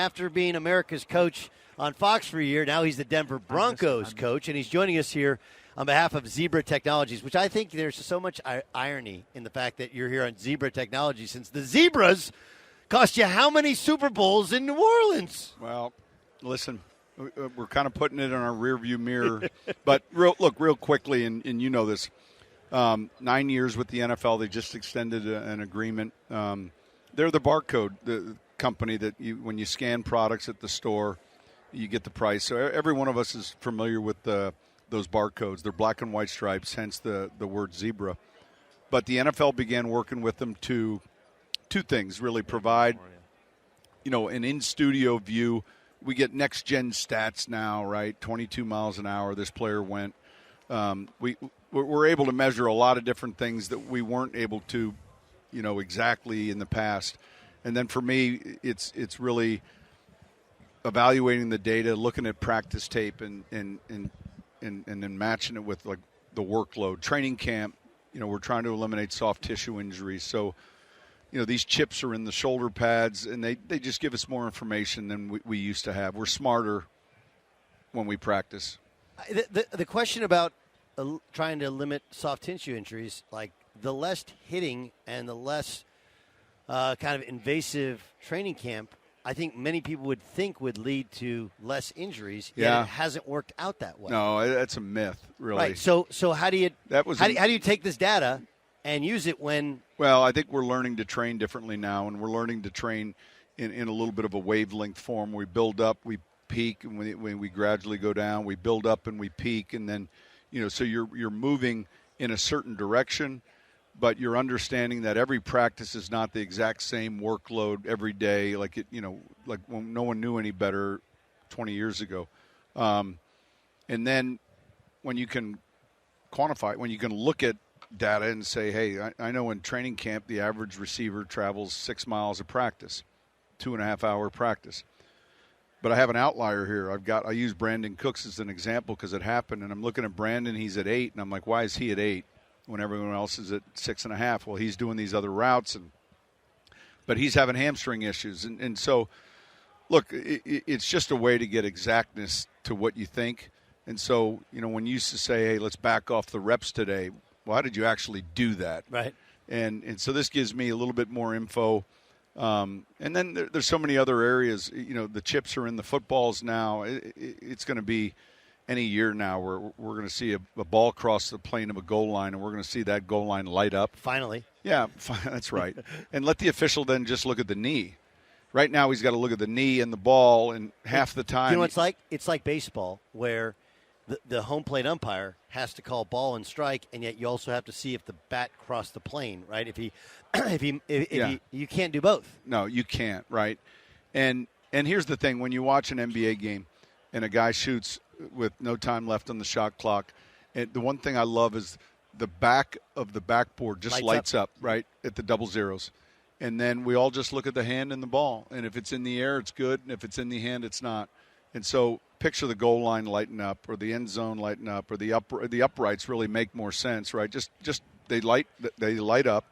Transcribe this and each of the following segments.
after being America's coach on Fox for a year, now he's the Denver Broncos coach, and he's joining us here on behalf of Zebra Technologies, which I think there's so much irony in the fact that you're here on Zebra Technologies, since the Zebras cost you how many Super Bowls in New Orleans? Well, listen, we're kind of putting it in our rearview mirror. But real quickly, and you know this, 9 years with the NFL. They just extended an agreement. They're the barcode, the company that when you scan products at the store, you get the price. So every one of us is familiar with those barcodes. They're black and white stripes, hence the word zebra. But the NFL began working with them to two things, really provide, an in-studio view. We get next-gen stats now, right? 22 miles an hour this player went. We're able to measure a lot of different things that we weren't able to, exactly in the past. And then for me, it's really evaluating the data, looking at practice tape, and then matching it with like the workload. Training camp, we're trying to eliminate soft tissue injuries. So, these chips are in the shoulder pads, and they just give us more information than we used to have. We're smarter when we practice. The question about trying to limit soft tissue injuries, like the less hitting and the less kind of invasive training camp, I think many people would think would lead to less injuries. Yet it hasn't worked out that way. No, that's a myth, really. Right. So how do you how do you take this data and use it when? Well, I think we're learning to train differently now, and we're learning to train in a little bit of a wavelength form. We build up, we peak, and when we gradually go down, we build up and we peak, and then so you're moving in a certain direction. But you're understanding that every practice is not the exact same workload every day, like like when no one knew any better 20 years ago. And then when you can quantify, when you can look at data and say, hey, I know in training camp the average receiver travels 6 miles of practice, 2.5-hour practice. But I have an outlier here. I use Brandon Cooks as an example because it happened, and I'm looking at Brandon. He's at 8, and I'm like, why is he at 8? When everyone else is at 6.5. Well, he's doing these other routes, but he's having hamstring issues. And so, look, it's just a way to get exactness to what you think. And so, when you used to say, hey, let's back off the reps today, well, how did you actually do that? Right. And so this gives me a little bit more info. And then there's so many other areas. The chips are in the footballs now. It's going to be any year now where we're going to see a ball cross the plane of a goal line, and we're going to see that goal line light up. Finally. Yeah, that's right. And let the official then just look at the knee. Right now he's got to look at the knee and the ball, and half the time. You know what it's like? It's like baseball where the home plate umpire has to call ball and strike, and yet you also have to see if the bat crossed the plane, right? You can't do both. No, you can't, right? And here's the thing. When you watch an NBA game and a guy shoots with no time left on the shot clock, and the one thing I love is the back of the backboard just lights up right at the double zeros. And then we all just look at the hand and the ball. And if it's in the air, it's good. And if it's in the hand, it's not. And so picture the goal line lighting up, or the end zone lighting up, or the uprights really make more sense, right? Just they light up,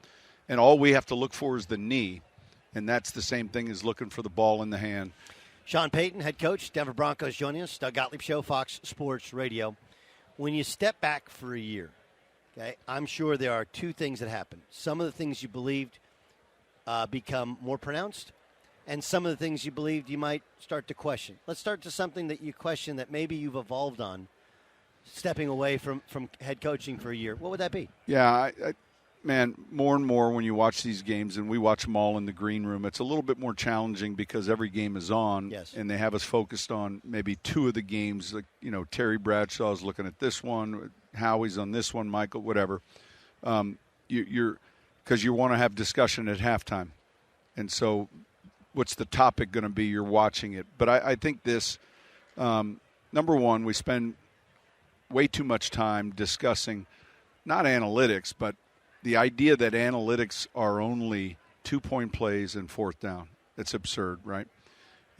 and all we have to look for is the knee. And that's the same thing as looking for the ball in the hand. Sean Payton, head coach, Denver Broncos, joining us. Doug Gottlieb Show, Fox Sports Radio. When you step back for a year, okay, I'm sure there are two things that happen. Some of the things you believed become more pronounced, and some of the things you believed you might start to question. Let's start to something that you question that maybe you've evolved on, stepping away from head coaching for a year. What would that be? Yeah, man, more and more when you watch these games, and we watch them all in the green room, it's a little bit more challenging because every game is on, yes, and they have us focused on maybe two of the games. Like, Terry Bradshaw's looking at this one, Howie's on this one, Michael, whatever. Because you want to have discussion at halftime. And so what's the topic going to be? You're watching it. But I think this, number one, we spend way too much time discussing not analytics, but the idea that analytics are only 2-point plays and fourth down. It's absurd, right?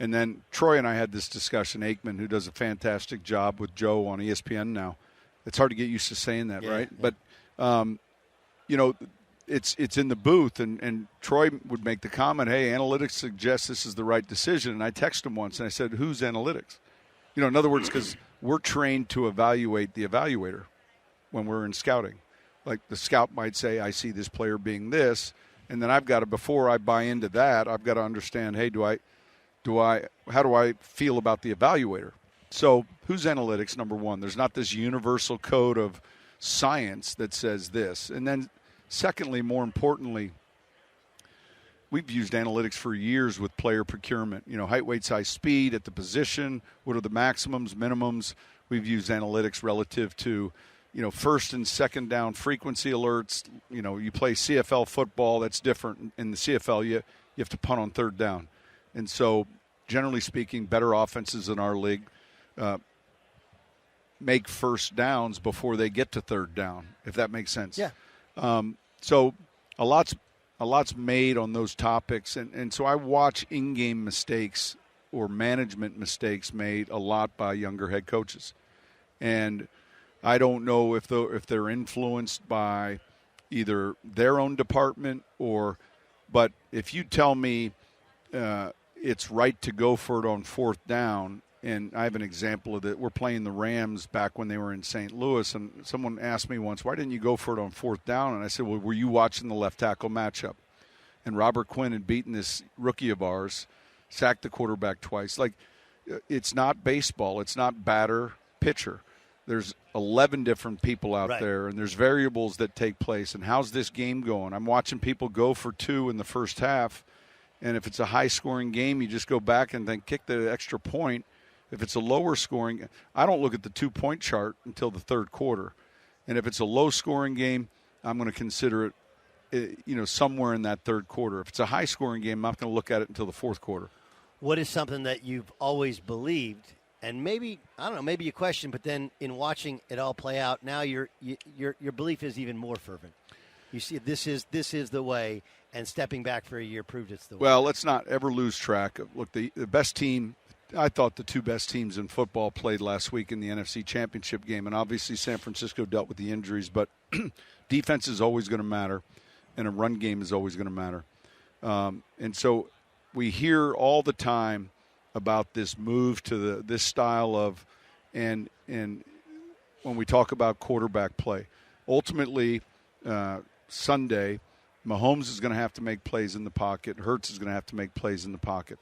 And then Troy and I had this discussion, Aikman, who does a fantastic job with Joe on ESPN now. It's hard to get used to saying that, right? Yeah. But, it's in the booth, and Troy would make the comment, hey, analytics suggests this is the right decision. And I texted him once, and I said, who's analytics? In other words, because we're trained to evaluate the evaluator when we're in scouting. Like the scout might say, I see this player being this, and then I've got to, before I buy into that, I've got to understand, hey, how do I feel about the evaluator? So who's analytics, number one? There's not this universal code of science that says this. And then secondly, more importantly, we've used analytics for years with player procurement. Height, weight, size, speed at the position. What are the maximums, minimums? We've used analytics relative to, first and second down frequency alerts. You play CFL football, that's different. In the CFL, you have to punt on third down. And so, generally speaking, better offenses in our league make first downs before they get to third down, if that makes sense. Yeah. So a lot's made on those topics, and so I watch in-game mistakes or management mistakes made a lot by younger head coaches, and I don't know if they're influenced by either their own department but if you tell me it's right to go for it on fourth down. And I have an example of it. We're playing the Rams back when they were in St. Louis, and someone asked me once, why didn't you go for it on fourth down? And I said, well, were you watching the left tackle matchup? And Robert Quinn had beaten this rookie of ours, sacked the quarterback twice. Like, it's not baseball. It's not batter, pitcher. There's 11 different people out there, and there's variables that take place. And how's this game going? I'm watching people go for two in the first half, and if it's a high-scoring game, you just go back and then kick the extra point. If it's a lower scoring, I don't look at the 2-point chart until the third quarter. And if it's a low scoring game, I'm going to consider it, somewhere in that third quarter. If it's a high scoring game, I'm not going to look at it until the fourth quarter. What is something that you've always believed, and maybe you question, but then in watching it all play out, now your belief is even more fervent. You see, this is the way, and stepping back for a year proved it's the way. Well, let's not ever lose track of, look, the best team. I thought the two best teams in football played last week in the NFC Championship game, and obviously San Francisco dealt with the injuries, but defense is always going to matter, and a run game is always going to matter. And so we hear all the time about this move to this style of, and when we talk about quarterback play, ultimately Sunday, Mahomes is going to have to make plays in the pocket. Hurts is going to have to make plays in the pocket.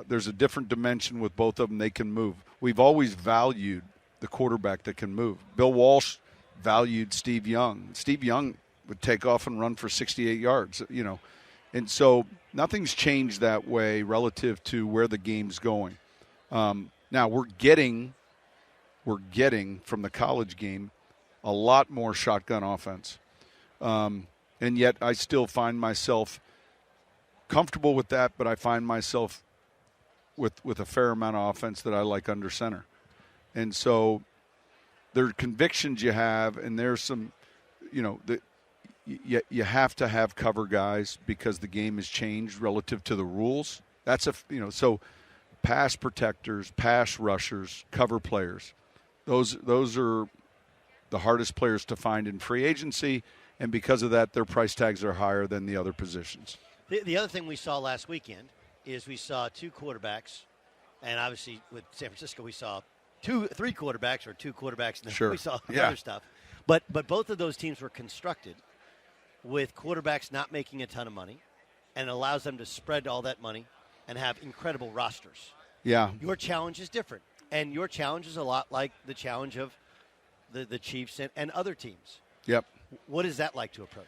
There's a different dimension with both of them. They can move. We've always valued the quarterback that can move. Bill Walsh valued Steve Young. Steve Young would take off and run for 68 yards, And so nothing's changed that way relative to where the game's going. Now we're getting from the college game a lot more shotgun offense. And yet I still find myself comfortable with that, but I find myself with a fair amount of offense that I like under center. And so there are convictions you have, and there's some, you have to have cover guys because the game has changed relative to the rules. That's so pass protectors, pass rushers, cover players. Those are the hardest players to find in free agency, and because of that, their price tags are higher than the other positions. The other thing we saw last weekend is we saw two quarterbacks, and obviously with San Francisco we saw three quarterbacks, and then sure. We saw other stuff. But both of those teams were constructed with quarterbacks not making a ton of money, and it allows them to spread all that money and have incredible rosters. Yeah. Your challenge is different, and your challenge is a lot like the challenge of the Chiefs and other teams. Yep. What is that like to approach?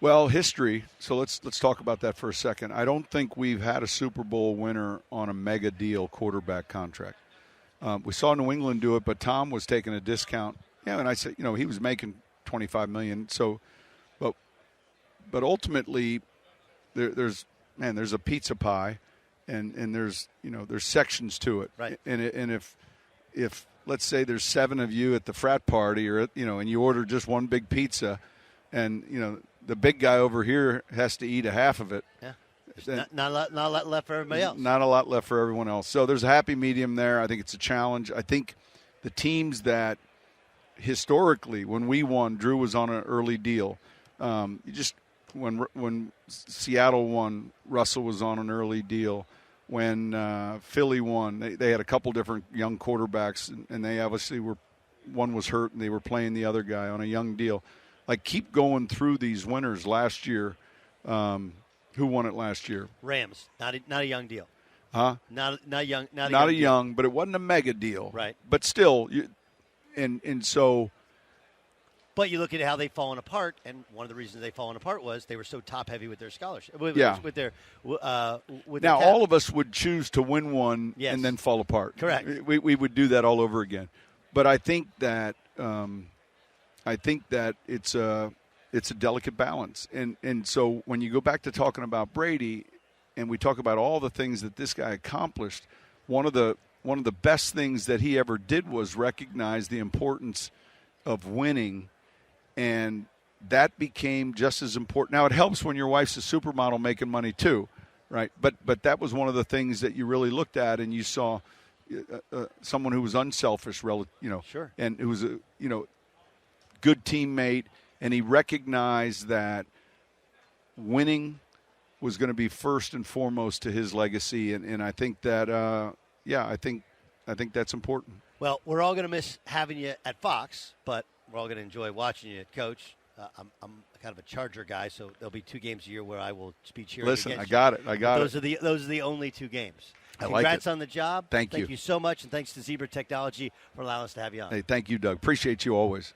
Well, history. So let's talk about that for a second. I don't think we've had a Super Bowl winner on a mega deal quarterback contract. We saw New England do it, but Tom was taking a discount. Yeah, and I said, he was making $25 million. So, but ultimately, there's a pizza pie, and there's sections to it. Right. And if let's say there's 7 of you at the frat party, or and you order just one big pizza, and the big guy over here has to eat a half of it. Yeah. Not a lot left for everybody else. Not a lot left for everyone else. So there's a happy medium there. I think it's a challenge. I think the teams that historically, when we won, Drew was on an early deal. You just when Seattle won, Russell was on an early deal. When Philly won, they had a couple different young quarterbacks, and they obviously one was hurt, and they were playing the other guy on a young deal. Like, keep going through these winners last year. Who won it last year? Rams. Not a young deal. Huh? Not young. Not a young, but it wasn't a mega deal. Right. But still, and so. But you look at how they've fallen apart, and one of the reasons they've fallen apart was they were so top heavy with their scholarship. With their now, all of us would choose to win one and then fall apart. Correct. We would do that all over again. But I think that it's a delicate balance. And so when you go back to talking about Brady, and we talk about all the things that this guy accomplished, one of the best things that he ever did was recognize the importance of winning. And that became just as important. Now, it helps when your wife's a supermodel making money too, right? But that was one of the things that you really looked at, and you saw someone who was unselfish, Sure. and who was a good teammate, and he recognized that winning was going to be first and foremost to his legacy, and I think that I think that's important. Well, we're all going to miss having you at Fox, but we're all going to enjoy watching you, Coach. I'm kind of a Charger guy, so there'll be 2 games a year where I will be cheering. Listen, against I got you. it. Those are the only 2 games. Congrats on the job. Thank you. Thank you so much, and thanks to Zebra Technology for allowing us to have you on. Hey, thank you, Doug. Appreciate you always.